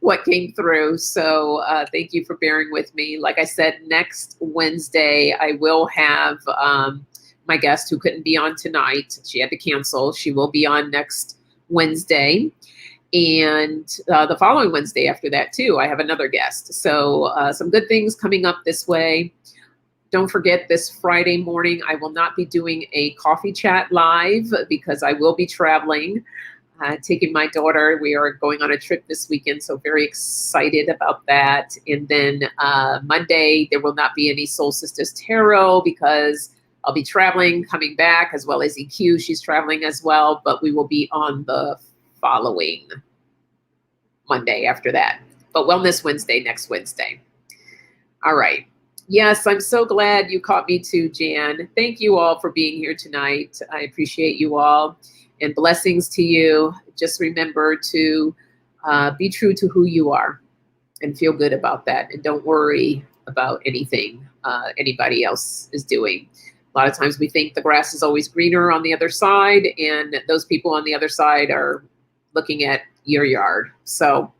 what came through. So thank you for bearing with me. Like I said, next Wednesday, I will have my guest who couldn't be on tonight. She had to cancel. She will be on next Wednesday. And the following Wednesday after that, too, I have another guest. So some good things coming up this way. Don't forget, this Friday morning, I will not be doing a coffee chat live because I will be traveling, taking my daughter. We are going on a trip this weekend, so very excited about that. And then Monday, there will not be any Soul Sisters Tarot because I'll be traveling, coming back, as well as EQ. She's traveling as well, but we will be on the following Monday after that. But Wellness Wednesday, next Wednesday. All right. Yes, I'm so glad you caught me too, Jan. Thank you all for being here tonight. I appreciate you all, and blessings to you. Just remember to be true to who you are and feel good about that. And don't worry about anything anybody else is doing. A lot of times we think the grass is always greener on the other side, and those people on the other side are looking at your yard. So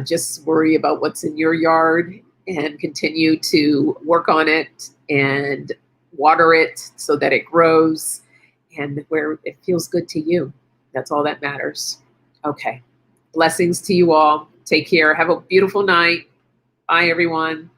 just worry about what's in your yard and continue to work on it and water it so that it grows and where it feels good to you. That's all that matters. Okay. Blessings to you all. Take care. Have a beautiful night. Bye, everyone.